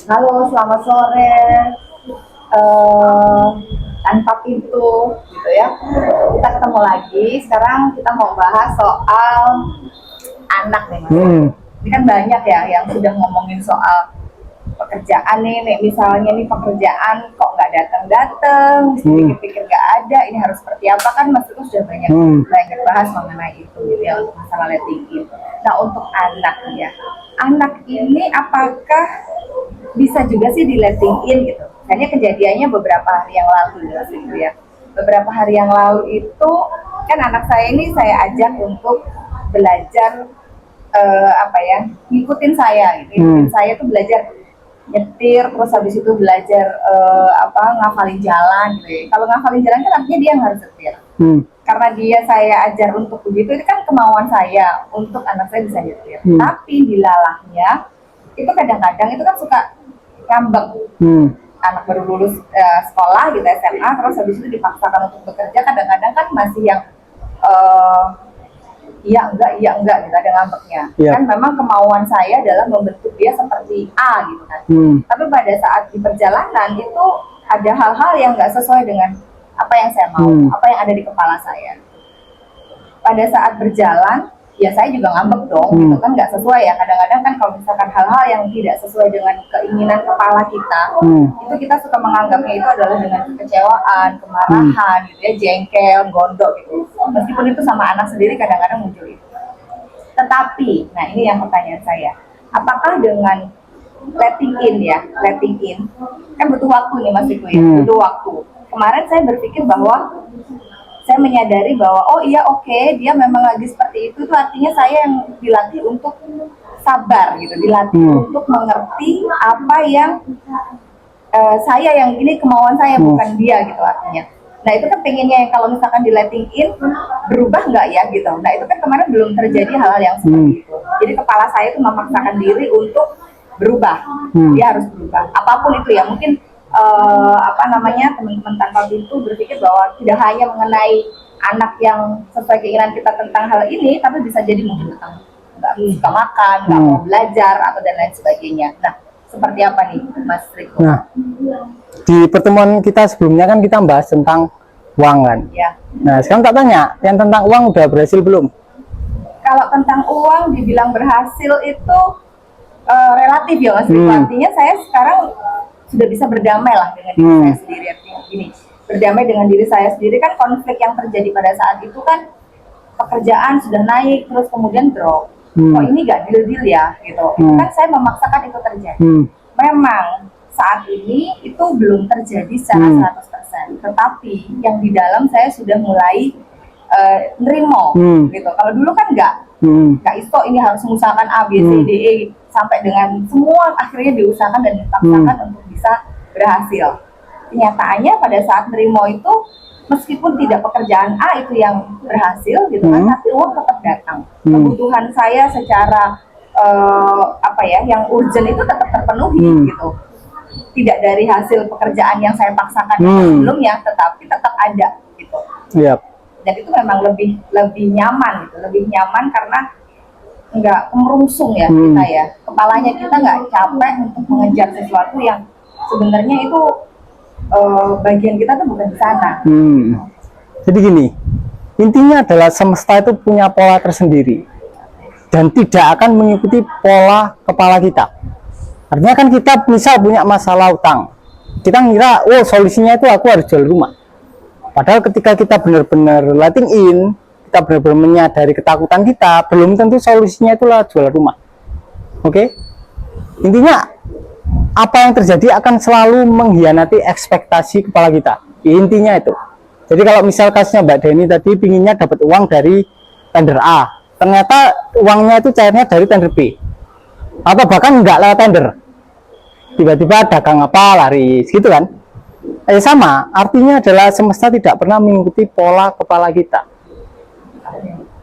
Halo, selamat sore. Tanpa pintu, gitu ya. Kita ketemu lagi. Sekarang kita mau bahas soal anak nih, Mas. Ini kan banyak ya yang sudah ngomongin soal pekerjaan nih misalnya nih pekerjaan kok nggak datang-datang, pikir-pikir nggak ada, ini harus seperti apa kan Mas itu sudah banyak banyak bahas mengenai itu gitu ya untuk masalah letting in. Nah untuk anak ya, anak ini apakah bisa juga sih di letting in gitu? Hanya kejadiannya beberapa hari yang lalu gitu ya. Beberapa hari yang lalu itu kan anak saya ini saya ajak untuk belajar apa ya, ngikutin saya gitu. Ngikutin saya tuh belajar nyetir, terus habis itu belajar ngafalin jalan gitu ya. Kalau ngafalin jalan kan artinya dia yang harus nyetir. Karena dia saya ajar untuk begitu, itu kan kemauan saya untuk anak saya bisa nyetir. Tapi dilalahnya itu kadang-kadang itu kan suka ngambek. Anak baru lulus sekolah gitu SMA, terus habis itu dipaksakan untuk bekerja, kadang-kadang kan masih yang iya enggak gitu, ada ngambeknya. Kan memang kemauan saya adalah membentuk dia seperti A gitu kan. Tapi pada saat di perjalanan itu ada hal-hal yang nggak sesuai dengan apa yang saya mau, apa yang ada di kepala saya. Pada saat berjalan ya saya juga ngambek dong, gitu kan, nggak sesuai ya. Kadang-kadang kan kalau misalkan hal-hal yang tidak sesuai dengan keinginan kepala kita, itu kita suka menganggapnya itu adalah dengan kekecewaan, kemarahan, gitu ya, jengkel, gondok gitu. Meskipun itu sama anak sendiri kadang-kadang muncul itu. Tetapi, nah ini yang pertanyaan saya, apakah dengan letting in ya, letting in kan butuh waktu nih Mas Iku ya, butuh waktu. Kemarin saya berpikir bahwa saya menyadari bahwa oh iya oke, dia memang lagi seperti itu artinya saya yang dilatih untuk sabar gitu, dilatih untuk mengerti apa yang saya yang ini kemauan saya bukan dia gitu artinya. Nah itu kan pengennya yang kalau misalkan di letting in berubah nggak ya gitu. Nah itu kan kemarin belum terjadi hal-hal yang seperti itu. Jadi kepala saya itu memaksakan diri untuk berubah, dia harus berubah apapun itu ya. Mungkin teman-teman tanpa pintu berpikir bahwa tidak hanya mengenai anak yang sesuai keinginan kita tentang hal ini, tapi bisa jadi mungkin tentang nggak suka makan, nggak mau belajar atau dan lain sebagainya. Nah seperti apa nih Mas Riko? Nah di pertemuan kita sebelumnya kan kita bahas tentang uang kan ya. Nah sekarang tak tanya, yang tentang uang udah berhasil belum? Kalau tentang uang dibilang berhasil itu relatif ya Mas Riko. Artinya saya sekarang sudah bisa berdamai lah dengan diri saya sendiri. Artinya gini, berdamai dengan diri saya sendiri kan konflik yang terjadi pada saat itu kan pekerjaan sudah naik terus kemudian drop. Kok ini gak deal-deal ya gitu. Itu kan saya memaksakan itu terjadi. Memang saat ini itu belum terjadi secara 100%. Tetapi yang di dalam saya sudah mulai nerimo gitu. Kalau dulu kan nggak isto ini harus mengusahakan A, B, C, D, E sampai dengan semua akhirnya diusahakan dan dipaksakan untuk bisa berhasil. Kenyataannya pada saat nerimo itu meskipun tidak pekerjaan A itu yang berhasil gitu kan, tapi uang tetap datang. Kebutuhan saya secara yang urgent itu tetap terpenuhi gitu. Tidak dari hasil pekerjaan yang saya paksakan sebelumnya, tetapi tetap ada gitu. Dan itu memang lebih nyaman gitu, lebih nyaman karena nggak merungsung ya kita ya, kepalanya kita nggak capek untuk mengejar sesuatu yang sebenarnya itu bagian kita tuh bukan di sana. Jadi gini, intinya adalah semesta itu punya pola tersendiri dan tidak akan mengikuti pola kepala kita. Artinya kan kita misal punya masalah utang, kita ngira oh solusinya itu aku harus jual rumah. Padahal ketika kita benar-benar letting in, kita benar-benar menyadari ketakutan kita, belum tentu solusinya itulah jual rumah. Oke? Intinya apa yang terjadi akan selalu mengkhianati ekspektasi kepala kita. Intinya itu. Jadi kalau misal kasusnya Mbak Deni tadi pinginnya dapat uang dari tender A, ternyata uangnya itu cairnya dari tender B. Atau bahkan nggak lewat tender. Tiba-tiba dagang apa laris gitu kan. Sama, artinya adalah semesta tidak pernah mengikuti pola kepala kita.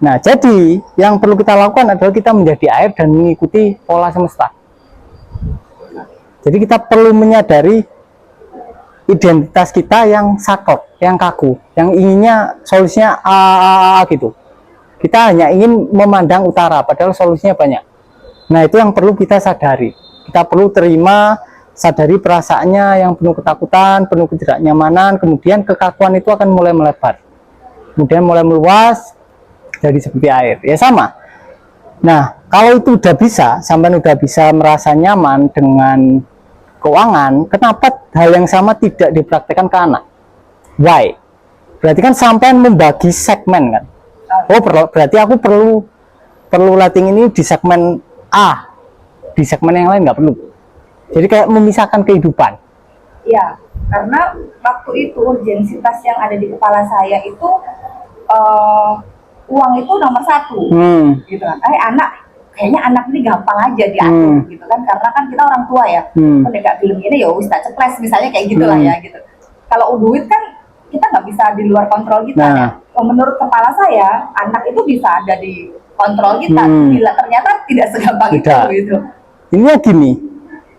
Nah, jadi yang perlu kita lakukan adalah kita menjadi air dan mengikuti pola semesta. Jadi kita perlu menyadari identitas kita yang saklek, yang kaku, yang inginnya solusinya A gitu. Kita hanya ingin memandang utara, padahal solusinya banyak. Nah, itu yang perlu kita sadari. Kita perlu terima, sadari perasaannya yang penuh ketakutan, penuh ketidaknyamanan, kemudian kekakuan itu akan mulai melebar. Kemudian mulai meluas, jadi seperti air. Ya sama. Nah, kalau itu udah bisa, sampai udah bisa merasa nyaman dengan keuangan, kenapa hal yang sama tidak dipraktekkan ke anak? Why? Berarti kan sampai membagi segmen kan. Oh, berarti aku perlu lighting ini di segmen A, di segmen yang lain nggak perlu. Jadi kayak memisahkan kehidupan. Ya, karena waktu itu urgensitas yang ada di kepala saya itu uang itu nomor satu, gitu kan. Kayaknya anak ini gampang aja diatur, gitu kan. Karena kan kita orang tua ya, pendekat film ini ya wis tak ceples misalnya kayak gitulah ya, gitu. Kalau duit kan kita nggak bisa di luar kontrol kita ya. Menurut kepala saya, anak itu bisa ada di kontrol kita, bila ternyata tidak segampang itu, gitu. Ini gini,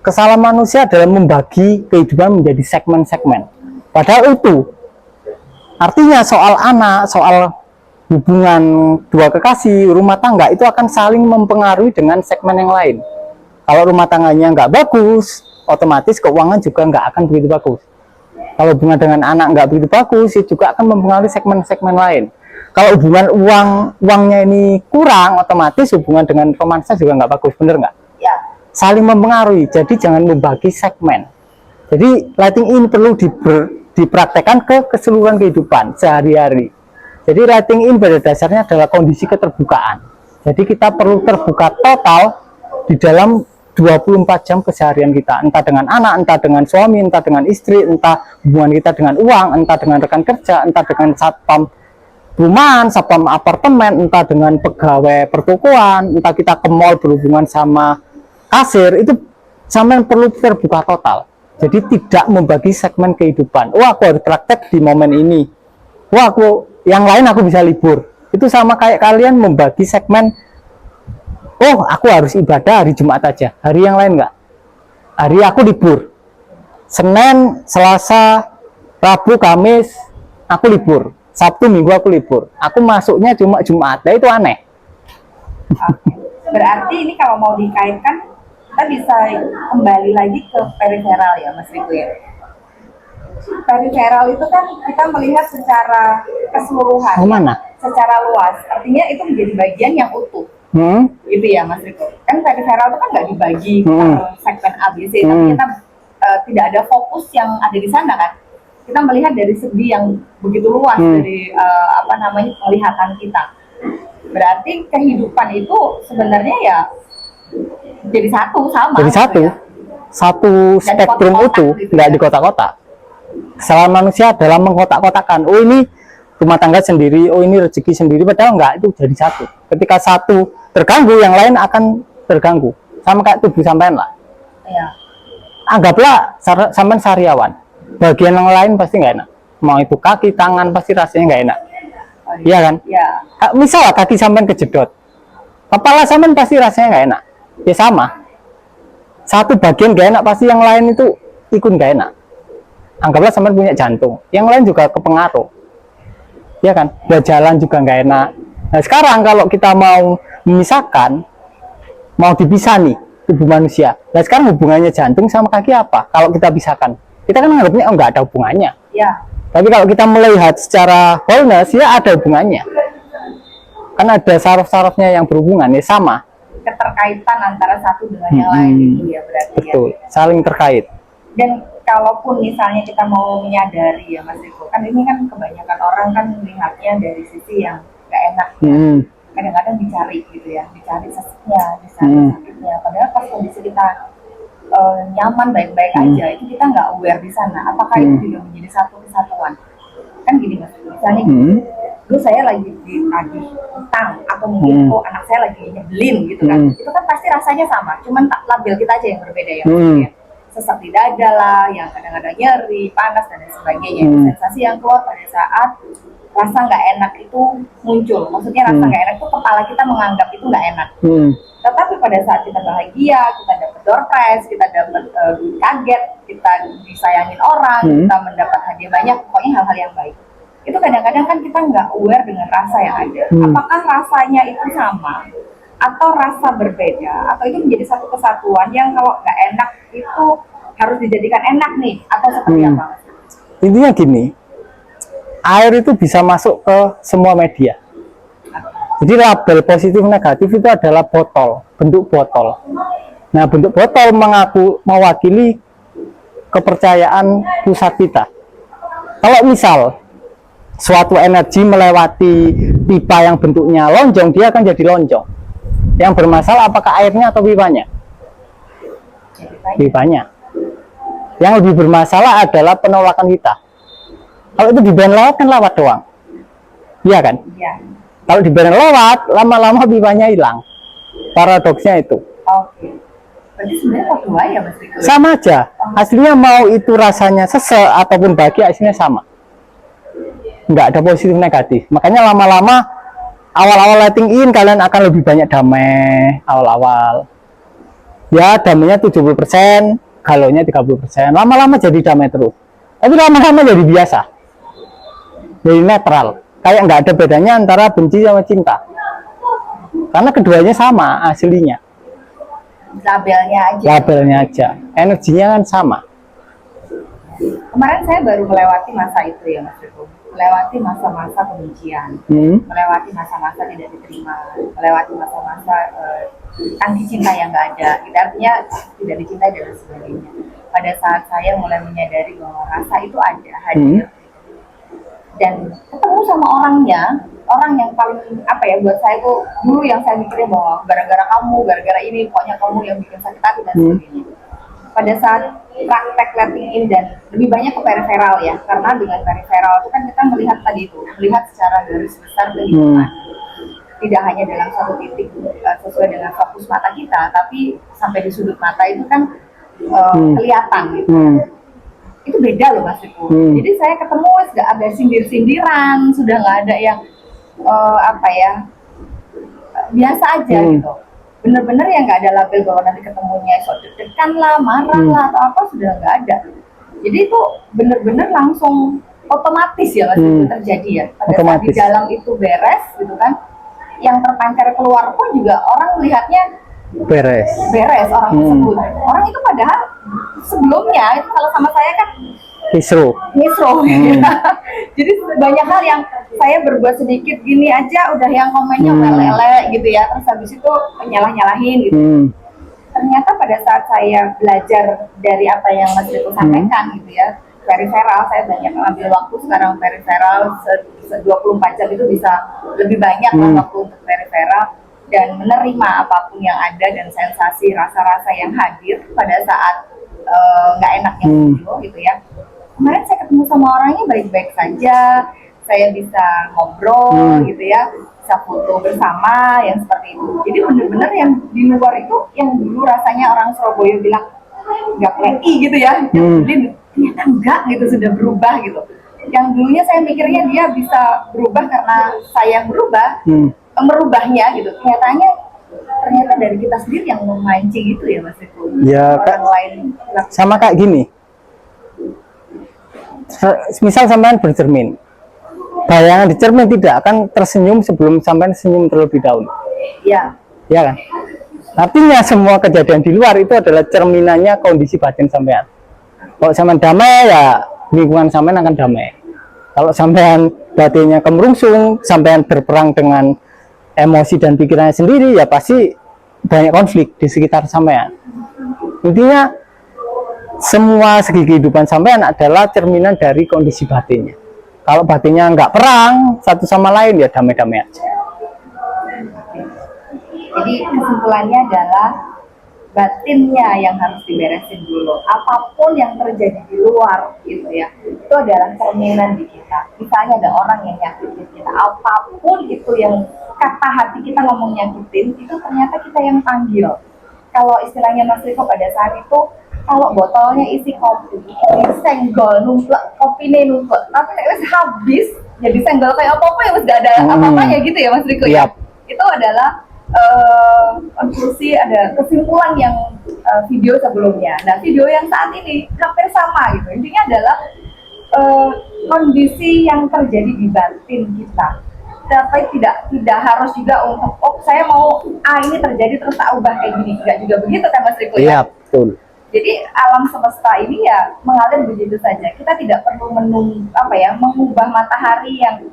kesalahan manusia adalah membagi kehidupan menjadi segmen-segmen. Padahal itu artinya soal anak, soal hubungan dua kekasih, rumah tangga itu akan saling mempengaruhi dengan segmen yang lain. Kalau rumah tangganya nggak bagus, otomatis keuangan juga nggak akan begitu bagus. Kalau hubungan dengan anak nggak begitu bagus, itu juga akan mempengaruhi segmen-segmen lain. Kalau hubungan uangnya ini kurang, otomatis hubungan dengan romansa juga nggak bagus, bener nggak? Ya. Saling mempengaruhi, jadi jangan membagi segmen. Jadi lighting in perlu dipraktekkan ke keseluruhan kehidupan sehari-hari. Jadi lighting in pada dasarnya adalah kondisi keterbukaan. Jadi kita perlu terbuka total di dalam 24 jam keseharian kita, entah dengan anak, entah dengan suami, entah dengan istri, entah hubungan kita dengan uang, entah dengan rekan kerja, entah dengan satpam perumahan, satpam apartemen, entah dengan pegawai pertokoan, entah kita ke mall berhubungan sama kasir, itu sampai perlu terbuka total. Jadi tidak membagi segmen kehidupan. Wah, aku harus praktek di momen ini. Wah, yang lain aku bisa libur. Itu sama kayak kalian membagi segmen. Oh, aku harus ibadah hari Jumat aja. Hari yang lain enggak. Hari aku libur. Senin, Selasa, Rabu, Kamis, aku libur. Sabtu, Minggu aku libur. Aku masuknya cuma Jumat. Nah, itu aneh. Berarti ini kalau mau dikaitkan, kita bisa kembali lagi ke periferal ya, Mas Riko ya. Periferal itu kan kita melihat secara keseluruhan, secara luas. Artinya itu menjadi bagian yang utuh. Gitu ya, Mas Riko. Kan periferal itu kan nggak dibagi per segmen ABC, tapi kita tidak ada fokus yang ada di sana kan. Kita melihat dari segi yang begitu luas dari penglihatan kita. Berarti kehidupan itu sebenarnya ya jadi satu sama. Jadi satu, ya. Satu spektrum itu nggak di kotak-kotak. Kesalahan manusia adalah mengkotak-kotakan. Oh, ini rumah tangga sendiri, oh ini rezeki sendiri, padahal enggak, itu jadi satu. Ketika satu terganggu, yang lain akan terganggu. Sama kayak tubuh sampean lah. Iya. Anggaplah sampean sariawan. Bagian yang lain pasti nggak enak. Mau itu kaki, tangan, pasti rasanya nggak enak. Iya kan? Iya. Misal kaki sampean kejedot, kepala sampean pasti rasanya nggak enak. Ya sama. Satu bagian nggak enak, pasti yang lain itu ikut nggak enak. Anggaplah sampean punya jantung, yang lain juga kepengaruh. Ya kan? Ya jalan juga nggak enak. Nah sekarang kalau kita mau memisahkan, mau dipisah nih tubuh manusia. Nah sekarang hubungannya jantung sama kaki apa? Kalau kita pisahkan, kita kan anggapnya oh nggak ada hubungannya. Ya. Tapi kalau kita melihat secara wholeness, ya ada hubungannya. Kan ada saraf-sarafnya yang berhubungan, ya sama. Keterkaitan antara satu dengan yang lain itu ya berarti. Betul, ya. saling terkait. Dan kalaupun misalnya kita mau menyadari ya Mas Riko, kan ini kan kebanyakan orang kan melihatnya dari sisi yang nggak enak. Kadang-kadang dicari gitu ya, dicari seseknya, dicari sakitnya. Padahal pas kondisi kita nyaman baik-baik aja, itu kita nggak aware di sana. Apakah itu juga menjadi satu kesatuan? Kan gini Mas, misalnya dulu saya lagi ditagih utang atau mungkin anak saya lagi nyebelin gitu kan, itu kan pasti rasanya sama, cuman label kita aja yang berbeda ya. Sesak di dada lah, yang kadang-kadang nyeri, panas dan lain sebagainya. Sensasi yang keluar pada saat rasa nggak enak itu muncul. Maksudnya rasa nggak enak itu kepala kita menganggap itu nggak enak. Tetapi pada saat kita bahagia, kita dapat door prize, kita dapat kaget, kita disayangin orang, kita mendapat hadiah banyak, pokoknya hal-hal yang baik. Itu kadang-kadang kan kita nggak aware dengan rasa yang ada. Apakah rasanya itu sama atau rasa berbeda, atau itu menjadi satu kesatuan yang kalau nggak enak itu harus dijadikan enak nih, atau seperti apa? Intinya gini, air itu bisa masuk ke semua media. Jadi label positif negatif itu adalah botol, bentuk botol. Nah, bentuk botol mewakili kepercayaan pusat kita. Kalau misal suatu energi melewati pipa yang bentuknya lonjong, dia akan jadi lonjong. Yang bermasalah apakah airnya atau pipanya? Pipanya. Yang lebih bermasalah adalah penolakan kita. Kalau itu dibiarin lewat kan lewat doang, iya kan? Iya. Kalau dibiarin lewat, lama-lama pipanya hilang. Paradoksnya itu. Oke. Berarti sebenarnya kok dua ya Mas Riko? Sama aja. Hasilnya mau itu rasanya sesek ataupun bahagia, hasilnya sama. Nggak ada positif negatif. Makanya lama-lama awal-awal letting in kalian akan lebih banyak damai awal-awal. Ya damainya 70%, galaunya 30%. Lama-lama jadi damai terus. Tapi lama-lama jadi biasa. Jadi netral. Kayak nggak ada bedanya antara benci sama cinta. Karena keduanya sama aslinya. Labelnya aja. Labelnya aja. Energinya kan sama. Kemarin saya baru melewati masa itu ya Mas Riko. Melewati masa-masa kebencian, melewati masa-masa tidak diterima, melewati masa-masa tangki cinta yang nggak ada. Itu artinya tidak dicintai dan sebagainya. Pada saat saya mulai menyadari bahwa rasa itu ada, hadir, dan ketemu sama orangnya, orang yang paling apa ya buat saya itu dulu yang saya mikirnya bahwa gara-gara kamu, gara-gara ini, pokoknya kamu yang bikin sakit hati dan sebagainya. Pada saat praktek letting in dan lebih banyak ke periferal ya, karena dengan periferal itu kan kita melihat tadi itu, melihat secara garis besar kehidupan, tidak hanya dalam satu titik sesuai dengan fokus mata kita, tapi sampai di sudut mata itu kan kelihatan gitu. Itu beda loh Mas Riko. Jadi saya ketemu nggak ada sindir-sindiran, sudah nggak ada yang apa ya, biasa aja gitu. Bener-bener yang nggak ada label bahwa nanti ketemunya sok deg-degan lah, marah lah atau apa, sudah nggak ada. Jadi itu bener-bener langsung otomatis ya Mas Riko terjadi ya. Pada saat di dalam itu beres gitu kan, yang terpancar keluar pun juga orang melihatnya beres orang tersebut. Orang itu padahal sebelumnya itu kalau sama saya kan misro. Jadi banyak hal yang saya berbuat sedikit gini aja udah yang komennya lele gitu ya, terus habis itu nyalah-nyalahin gitu. Ternyata pada saat saya belajar dari apa yang Mas Riko sampaikan gitu ya, periferal, saya banyak mengambil waktu sekarang periferal 24 jam itu bisa lebih banyak waktu untuk periferal dan menerima apapun yang ada dan sensasi rasa-rasa yang hadir pada saat nggak enaknya gitu ya. Kemarin saya ketemu sama orangnya baik-baik saja, saya bisa ngobrol gitu ya, bisa foto bersama yang seperti itu. Jadi benar-benar yang di luar itu yang dulu rasanya orang Surabaya bilang nggak pleki gitu ya, jadi ternyata enggak gitu, sudah berubah gitu. Yang dulunya saya mikirnya dia bisa berubah karena saya berubah, merubahnya gitu. Ternyata dari kita sendiri yang memancing itu ya Mas Riko. Ya, orang lain sama kayak gini. Misal sampean bercermin, bayangan di cermin tidak akan tersenyum sebelum sampean senyum terlebih dahulu. Iya. Ya kan? Artinya semua kejadian di luar itu adalah cerminannya kondisi batin sampean. Kalau sampean damai ya lingkungan sampean akan damai. Kalau sampean batinnya kemerungsung, sampean berperang dengan emosi dan pikirannya sendiri, ya pasti banyak konflik di sekitar sampean. Intinya semua segi kehidupan sampean adalah cerminan dari kondisi batinnya. Kalau batinnya nggak perang satu sama lain, ya damai-damai aja. Jadi kesimpulannya adalah batinnya yang harus diberesin dulu. Apapun yang terjadi di luar gitu ya, itu adalah cerminan di kita. Misalnya ada orang yang nyakitin kita, apapun itu yang kata hati kita ngomong nyakitin, itu ternyata kita yang panggil. Kalau istilahnya Mas Riko pada saat itu, kalau botolnya isi kopi, disenggol, numplek, kopinya numplek, tapi wis habis, jadi senggol kayak apa-apa ya, wis gak ada apa-apanya gitu ya Mas Riko ya. Itu adalah konklusi, ada kesimpulan yang video sebelumnya. Nah, video yang saat ini hampir sama gitu. Intinya adalah kondisi yang terjadi di batin kita tapi tidak harus juga untuk saya mau ini terjadi terus tak ubah kayak gini, nggak juga begitu kan Mas Riko Iya, ya. betul. Jadi alam semesta ini ya mengalir begitu saja. Kita tidak perlu mengubah matahari yang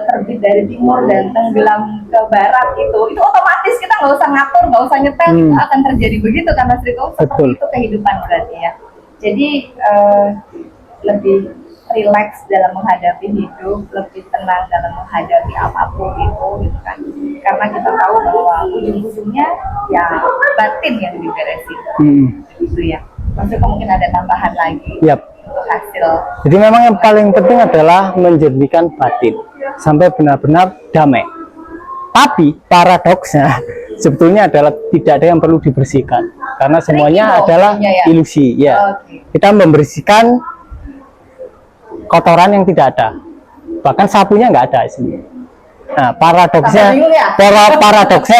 terbit dari timur dan tenggelam ke barat itu otomatis kita nggak usah ngatur, nggak usah nyetel, itu akan terjadi begitu kan Mas Riko. Seperti Betul. itu kehidupan berarti ya. Jadi lebih rileks dalam menghadapi hidup, lebih tenang dalam menghadapi apapun itu gitu kan. Karena kita tahu bahwa ujung-ujungnya ya batin yang diberesin. Gitu ya. Maksudnya mungkin ada tambahan lagi Yap. untuk hasil. Jadi memang yang paling penting adalah menjernihkan batin sampai benar-benar damai. Tapi paradoksnya sebetulnya adalah tidak ada yang perlu dibersihkan karena semuanya adalah ilusi. Ya, kita membersihkan kotoran yang tidak ada, bahkan sapunya nggak ada sini. Nah, paradoksnya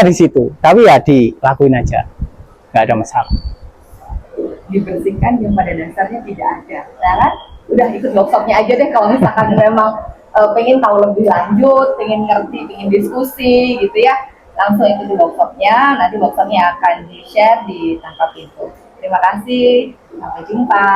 di situ. Tapi ya dilakuin aja, nggak ada masalah. Dibersihkan yang pada dasarnya tidak ada. Nah kan, udah ikut workshopnya aja deh kalau misalkan memang pengen tahu lebih lanjut, pengen ngerti, pengen diskusi gitu ya, langsung ikuti workshopnya. Nanti workshopnya akan di-share di Tangkap Info. Terima kasih, sampai jumpa.